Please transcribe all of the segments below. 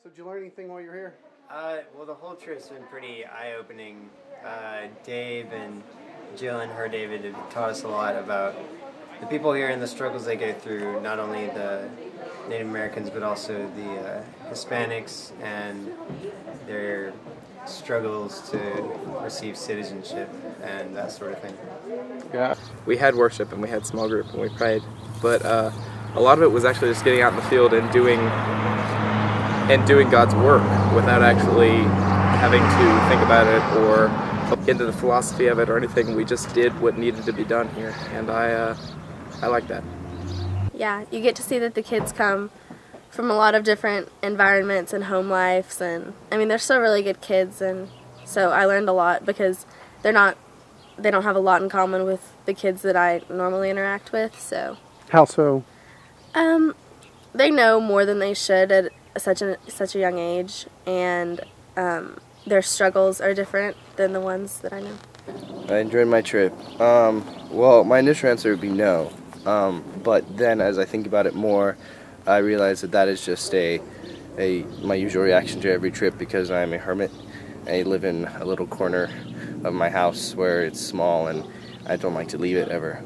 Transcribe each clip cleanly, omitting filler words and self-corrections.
So did you learn anything while you're here? Well, the whole trip's been pretty eye-opening. Dave and Jill and her David have taught us a lot about the people here and the struggles they go through, not only the Native Americans but also the Hispanics and their struggles to receive citizenship and that sort of thing. Yeah, we had worship and we had small group and we prayed, but a lot of it was actually just getting out in the field and doing God's work without actually having to think about it or get into the philosophy of it or anything. We just did what needed to be done here, and I like that. Yeah, you get to see that the kids come from a lot of different environments and home lives, and I mean they're still really good kids, and so I learned a lot because they don't have a lot in common with the kids that I normally interact with. So How so? They know more than they should at such a young age, and their struggles are different than the ones that I know. I enjoyed my trip. Well, my initial answer would be no. But then as I think about it more, I realize that is just my usual reaction to every trip because I'm a hermit. I live in a little corner of my house where it's small and I don't like to leave it ever.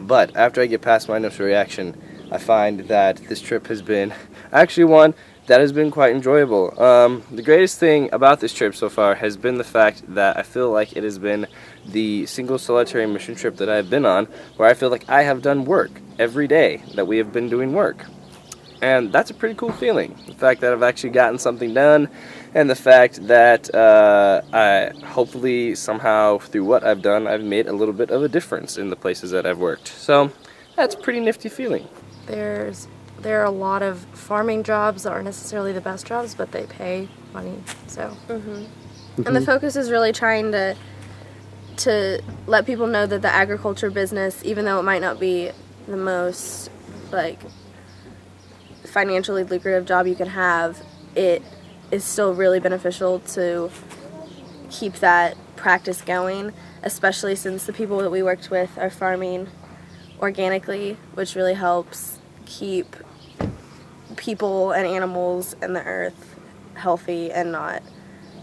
But after I get past my initial reaction, I find that this trip has been actually one that has been quite enjoyable. The greatest thing about this trip so far has been the fact that I feel like it has been the single solitary mission trip that I've been on where I feel like I have done work every day, that we have been doing work. And that's a pretty cool feeling. The fact that I've actually gotten something done, and the fact that I hopefully somehow through what I've done I've made a little bit of a difference in the places that I've worked. So that's a pretty nifty feeling. There are a lot of farming jobs that aren't necessarily the best jobs, but they pay money. So, And the focus is really trying to let people know that the agriculture business, even though it might not be the most financially lucrative job you can have, it is still really beneficial to keep that practice going, especially since the people that we worked with are farming organically, which really helps keep people and animals and the earth healthy and not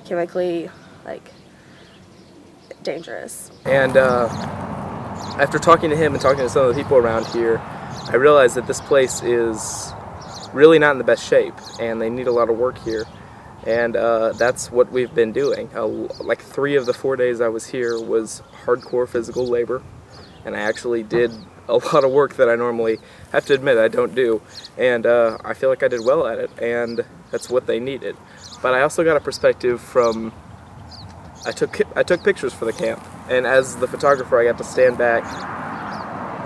chemically dangerous. And after talking to him and talking to some of the people around here, I realized that this place is really not in the best shape and they need a lot of work here. And that's what we've been doing. Like 3 of the 4 days I was here was hardcore physical labor, and I actually did a lot of work that I normally have to admit I don't do, and I feel like I did well at it, and that's what they needed. But I also got a perspective from, I took pictures for the camp, and as the photographer I got to stand back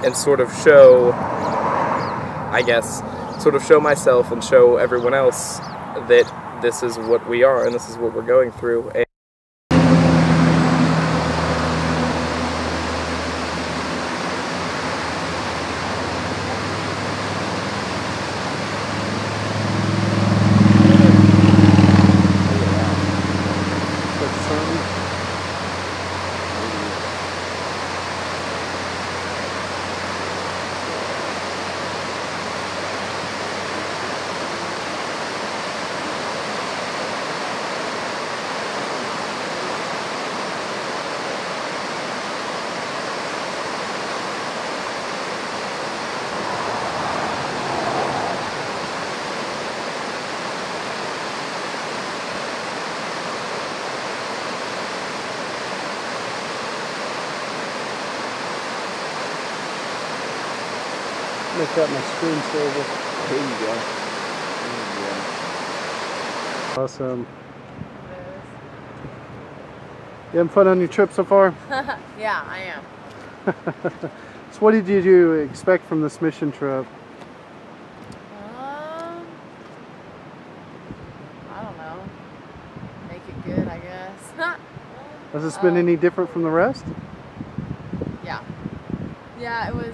and sort of show, show myself and show everyone else that this is what we are and this is what we're going through. Make that my screensaver. There you go. Awesome. You having fun on your trip so far? yeah, I am. So what did you expect from this mission trip? I don't know. Make it good, I guess. Has this been any different from the rest? Yeah. Yeah, it was.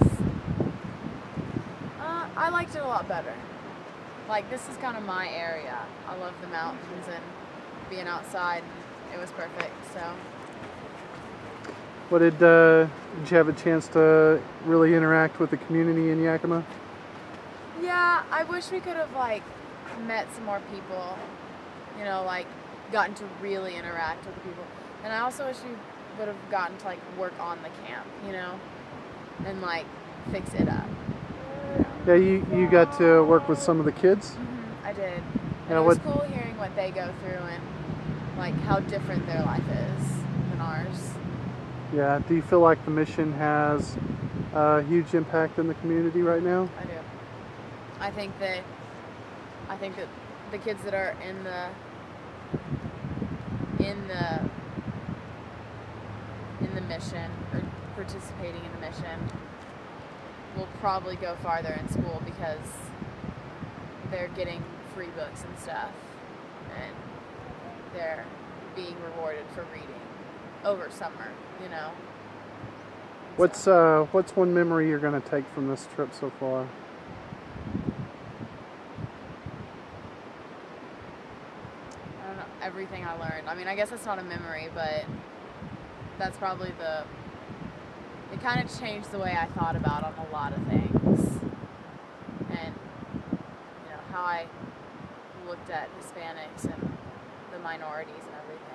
I liked it a lot better. Like, this is kind of my area. I love the mountains and being outside. It was perfect, so. What did you have a chance to really interact with the community in Yakama? Yeah, I wish we could have, like, met some more people, you know, like gotten to really interact with the people. And I also wish we would have gotten to like work on the camp, you know, and like fix it up. Yeah, you got to work with some of the kids? I did. And Yeah, it was cool hearing what they go through and like how different their life is than ours. Yeah, do you feel like the mission has a huge impact in the community right now? I do. I think that the kids that are in the mission or participating in the mission will probably go farther in school because they're getting free books and stuff, and they're being rewarded for reading over summer, you know. What's one memory you're going to take from this trip so far? I don't know, everything I learned. I mean, I guess it's not a memory, but that's probably it kind of changed the way I thought about on a lot of things. And, you know, how I looked at Hispanics and the minorities and everything.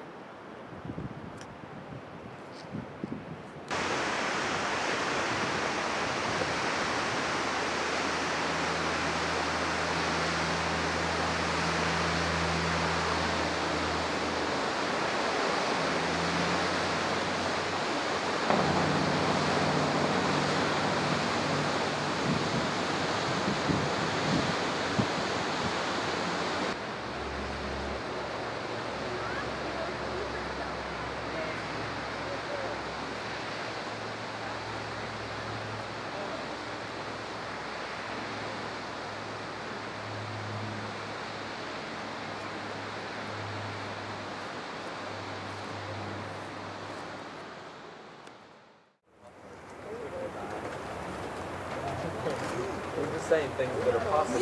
We're just saying things that are possible. I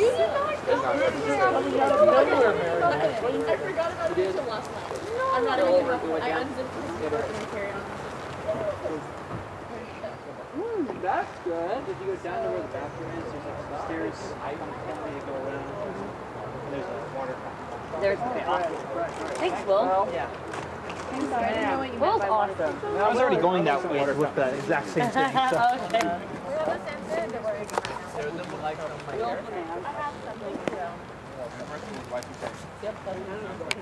forgot about it until last night. I'm not even gonna. I unzipped this book and carry on. That's good. Did you go down to where the bathroom is? There's like stairs. I don't know you go around. There's a water fountain. There's thanks, Will. Yeah. Will's awesome. I was already going that way with that exact same thing. So.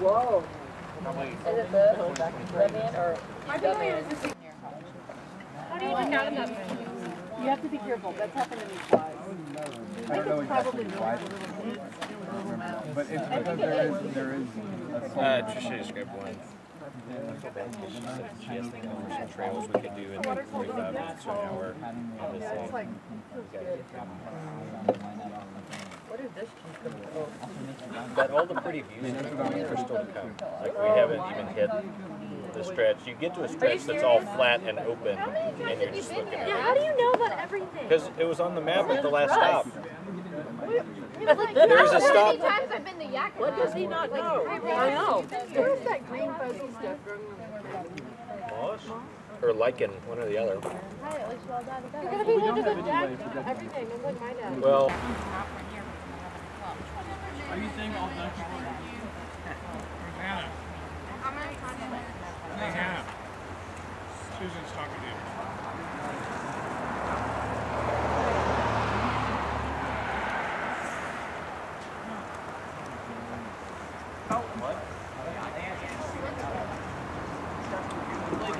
Whoa. Is it the man or the man? How do you get out of that? You have to be careful. That's happened to me twice. I think it's probably more. But it's because there is Trisha described one. She has some trails we could do in 45 minutes to an hour. But all the pretty views are still to come. Like we haven't even hit the stretch. You get to a stretch that's all flat and open, and you're just looking at it. How do you know about everything? Because it was on the map at the last stop. There's a stop. times I've been to Yakama. What does he not know? I know. Where's that green fuzzy stuff? Moss? Or lichen, one or the other. You're gonna be able to go jack everything. I'm like my dad. Well. Are you saying all done? Hannah. Hey, Hannah. Susan's talking to you.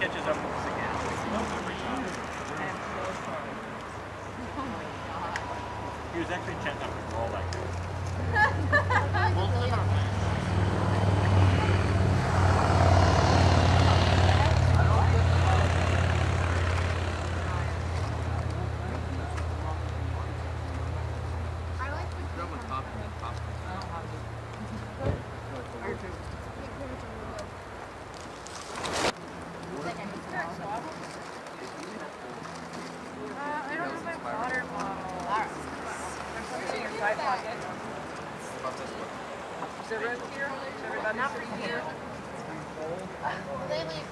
Catches up with us again. He was actually chatting up with all like Is there room here? Not for you. They leave.